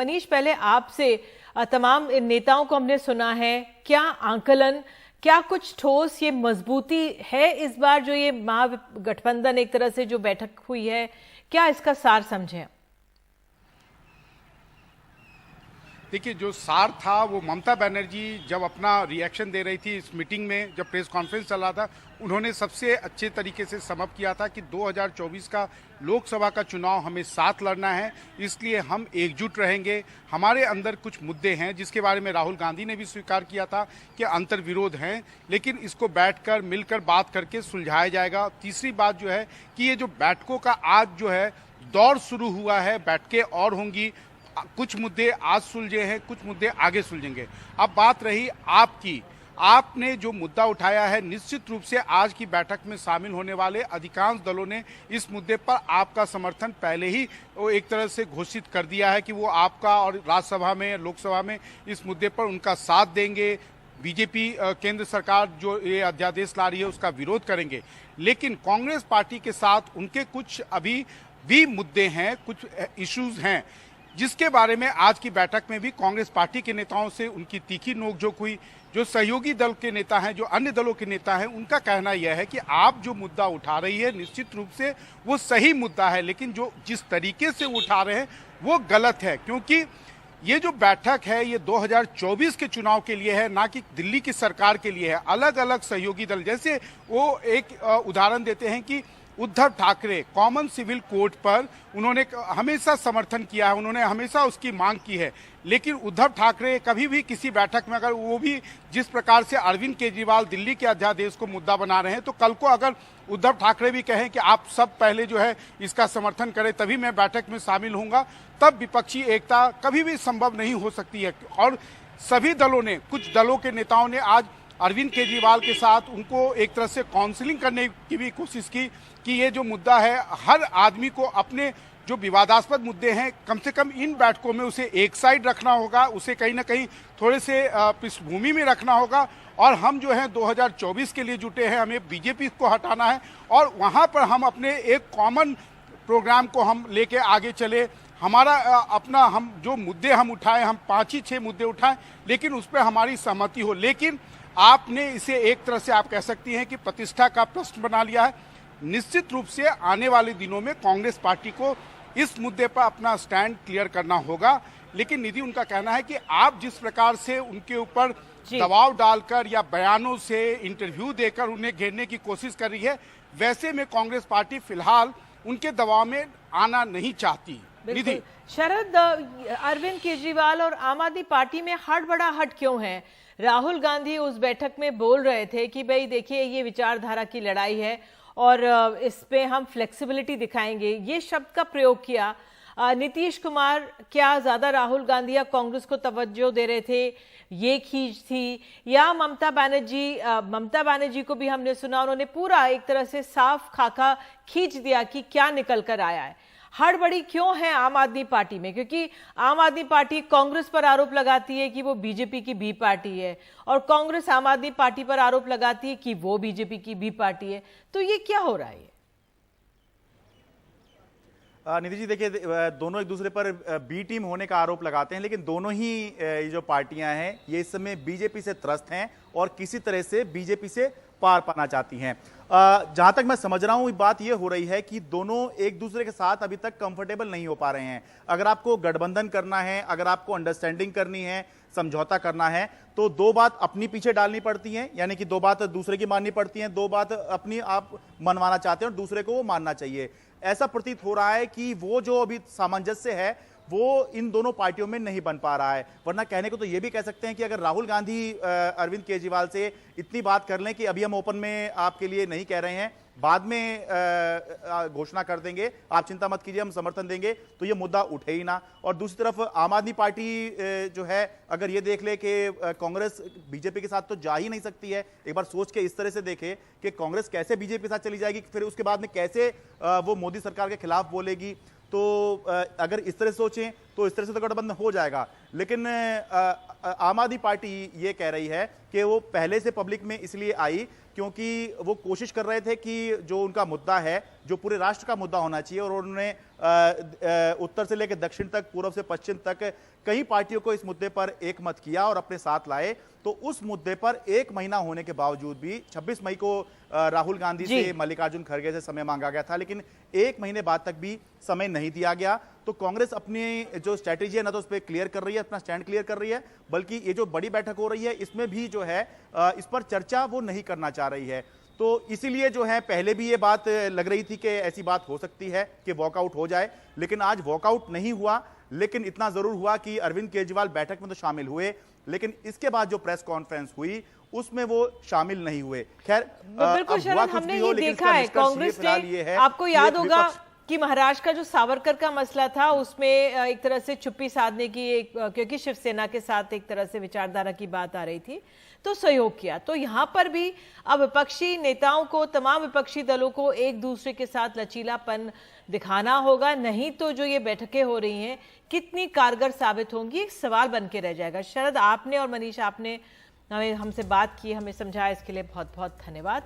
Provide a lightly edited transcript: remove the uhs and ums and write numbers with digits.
मनीष, पहले आपसे, तमाम इन नेताओं को हमने सुना है, क्या आंकलन, क्या कुछ ठोस ये मजबूती है इस बार जो ये महागठबंधन एक तरह से जो बैठक हुई है, क्या इसका सार समझें? देखिए, जो सार था वो ममता बनर्जी जब अपना रिएक्शन दे रही थी इस मीटिंग में, जब प्रेस कॉन्फ्रेंस चल रहा था, उन्होंने सबसे अच्छे तरीके से समअप किया था कि 2024 का लोकसभा का चुनाव हमें साथ लड़ना है, इसलिए हम एकजुट रहेंगे। हमारे अंदर कुछ मुद्दे हैं जिसके बारे में राहुल गांधी ने भी स्वीकार किया था कि अंतर्विरोध हैं, लेकिन इसको बैठकर मिलकर बात करके सुलझाया जाएगा। तीसरी बात जो है कि ये जो बैठकों का आज जो है दौर शुरू हुआ है, बैठकें और होंगी, कुछ मुद्दे आज सुलझे हैं, कुछ मुद्दे आगे सुलझेंगे। अब बात रही आपकी, आपने जो मुद्दा उठाया है, निश्चित रूप से आज की बैठक में शामिल होने वाले अधिकांश दलों ने इस मुद्दे पर आपका समर्थन पहले ही वो एक तरह से घोषित कर दिया है कि वो आपका और राज्यसभा में, लोकसभा में इस मुद्दे पर उनका साथ देंगे। बीजेपी केंद्र सरकार जो ये अध्यादेश ला रही है उसका विरोध करेंगे, लेकिन कांग्रेस पार्टी के साथ उनके कुछ अभी भी मुद्दे हैं, कुछ इश्यूज हैं जिसके बारे में आज की बैठक में भी कांग्रेस पार्टी के नेताओं से उनकी तीखी नोकझोंक हुई। जो सहयोगी दल के नेता हैं, जो अन्य दलों के नेता हैं, उनका कहना यह है कि आप जो मुद्दा उठा रही है निश्चित रूप से वो सही मुद्दा है, लेकिन जो जिस तरीके से उठा रहे हैं वो गलत है, क्योंकि ये जो बैठक है ये 2024 के चुनाव के लिए है, ना कि दिल्ली की सरकार के लिए है। अलग अलग सहयोगी दल, जैसे वो एक उदाहरण देते हैं कि Uddhav Thackeray common civil code पर उन्होंने हमेशा समर्थन किया है, उन्होंने हमेशा उसकी मांग की है, लेकिन उद्धव ठाकरे कभी भी किसी बैठक में, अगर वो भी जिस प्रकार से अरविंद केजरीवाल दिल्ली के अध्यादेश को मुद्दा बना रहे हैं, तो कल को अगर उद्धव ठाकरे भी कहें कि आप सब पहले जो है इसका समर्थन करें तभी मैं बैठक में शामिल होऊंगा, तब विपक्षी एकता कभी भी संभव नहीं हो सकती है। और सभी दलों ने, कुछ दलों के नेताओं ने आज अरविंद केजरीवाल के साथ उनको एक तरह से काउंसलिंग करने की भी कोशिश की कि ये जो मुद्दा है, हर आदमी को अपने जो विवादास्पद मुद्दे हैं कम से कम इन बैठकों में उसे एक साइड रखना होगा, उसे कहीं ना कहीं थोड़े से पृष्ठभूमि में रखना होगा। और हम जो है 2024 के लिए जुटे हैं, हमें बीजेपी को हटाना है और वहाँ पर हम अपने एक कॉमन प्रोग्राम को हम लेके आगे चले। हमारा अपना, हम जो मुद्दे हम उठाएं, हम 5 ही 6 मुद्दे उठाएं, लेकिन उस पर हमारी सहमति हो। लेकिन आपने इसे एक तरह से आप कह सकती हैं कि प्रतिष्ठा का प्रश्न बना लिया है। निश्चित रूप से आने वाले दिनों में कांग्रेस पार्टी को इस मुद्दे पर अपना स्टैंड क्लियर करना होगा, लेकिन निधि, उनका कहना है कि आप जिस प्रकार से उनके ऊपर दबाव डालकर या बयानों से, इंटरव्यू देकर उन्हें घेरने की कोशिश कर रही है, वैसे में कांग्रेस पार्टी फिलहाल उनके दबाव में आना नहीं चाहती। निधि, शरद, अरविंद केजरीवाल और आम आदमी पार्टी में हड़बड़ाहट क्यों है? राहुल गांधी उस बैठक में बोल रहे थे कि भाई देखिए ये विचारधारा की लड़ाई है और इस पे हम फ्लेक्सिबिलिटी दिखाएंगे, ये शब्द का प्रयोग किया। नीतीश कुमार क्या ज्यादा राहुल गांधी या कांग्रेस को तवज्जो दे रहे थे, ये खींच थी, या ममता बनर्जी को भी हमने सुना, उन्होंने पूरा एक तरह से साफ खाका खींच दिया कि क्या निकल कर आया है। हड़बड़ी क्यों है आम आदमी पार्टी में? क्योंकि आम आदमी पार्टी कांग्रेस पर आरोप लगाती है कि वो बीजेपी की बी पार्टी है और कांग्रेस आम आदमी पार्टी पर आरोप लगाती है कि वो बीजेपी की बी पार्टी है, तो ये क्या हो रहा है? निधि जी, देखिए, दोनों एक दूसरे पर बी टीम होने का आरोप लगाते हैं, लेकिन दोनों ही ये जो पार्टियां हैं ये इस समय बीजेपी से त्रस्त हैं और किसी तरह से बीजेपी से पार पाना चाहती हैं। जहां तक मैं समझ रहा हूं, बात यह हो रही है कि दोनों एक दूसरे के साथ अभी तक कंफर्टेबल नहीं हो पा रहे हैं। अगर आपको गठबंधन करना है, अगर आपको अंडरस्टैंडिंग करनी है, समझौता करना है, तो दो बात अपनी पीछे डालनी पड़ती हैं, यानी कि दो बात दूसरे की माननी पड़ती हैं, दो बात अपनी आप मनवाना चाहते हैं और दूसरे को वो मानना चाहिए। ऐसा प्रतीत हो रहा है कि वो जो अभी सामंजस्य है वो इन दोनों पार्टियों में नहीं बन पा रहा है। वरना कहने को तो ये भी कह सकते हैं कि अगर राहुल गांधी अरविंद केजरीवाल से इतनी बात कर लें कि अभी हम ओपन में आपके लिए नहीं कह रहे हैं, बाद में घोषणा कर देंगे, आप चिंता मत कीजिए, हम समर्थन देंगे, तो ये मुद्दा उठे ही ना। और दूसरी तरफ आम आदमी पार्टी जो है, अगर ये देख ले कि कांग्रेस बीजेपी के साथ तो जा ही नहीं सकती है, एक बार सोच के इस तरह से देखे कि कांग्रेस कैसे बीजेपी के साथ चली जाएगी, फिर उसके बाद में कैसे वो मोदी सरकार के खिलाफ बोलेगी, तो अगर इस तरह सोचें तो इस तरह से तो गठबंधन हो जाएगा। लेकिन आम आदमी पार्टी ये कह रही है कि वो पहले से पब्लिक में इसलिए आई क्योंकि वो कोशिश कर रहे थे कि जो उनका मुद्दा है, जो पूरे राष्ट्र का मुद्दा होना चाहिए, और उन्होंने उत्तर से लेकर दक्षिण तक, पूर्व से पश्चिम तक कई पार्टियों को इस मुद्दे पर एक मत किया और अपने साथ लाए। तो उस मुद्दे पर 1 महीना होने के बावजूद भी 26 मई को राहुल गांधी से, मल्लिकार्जुन खड़गे से समय मांगा गया था, लेकिन 1 महीने बाद तक भी समय नहीं दिया गया। तो कांग्रेस अपनी जो स्ट्रैटेजी है ना तो उस पर क्लियर कर रही है, अपना स्टैंड क्लियर कर रही है, बल्कि ये जो बड़ी बैठक हो रही है इसमें भी जो है इस पर चर्चा वो नहीं करना चाह रही है। तो इसीलिए जो है पहले भी ये बात लग रही थी कि ऐसी बात हो सकती है कि वॉकआउट हो जाए, लेकिन आज वॉकआउट नहीं हुआ। लेकिन इतना जरूर हुआ कि अरविंद केजरीवाल बैठक में तो शामिल हुए, लेकिन इसके बाद जो प्रेस कॉन्फ्रेंस हुई उसमें वो शामिल नहीं हुए। खैर, बिल्कुल शरद, हमने ये देखा है कांग्रेस ने, आपको याद होगा कि महाराष्ट्र का जो सावरकर का मसला था उसमें एक तरह से चुप्पी साधने की क्योंकि शिवसेना के साथ एक तरह से विचारधारा की बात आ रही थी तो सहयोग किया। तो यहाँ पर भी अब विपक्षी नेताओं को, तमाम विपक्षी दलों को एक दूसरे के साथ लचीलापन दिखाना होगा, नहीं तो जो ये बैठकें हो रही हैं कितनी कारगर साबित होंगी एक सवाल बन के रह जाएगा। शरद, आपने और मनीष आपने हमसे बात की, हमें समझाया, इसके लिए बहुत बहुत धन्यवाद।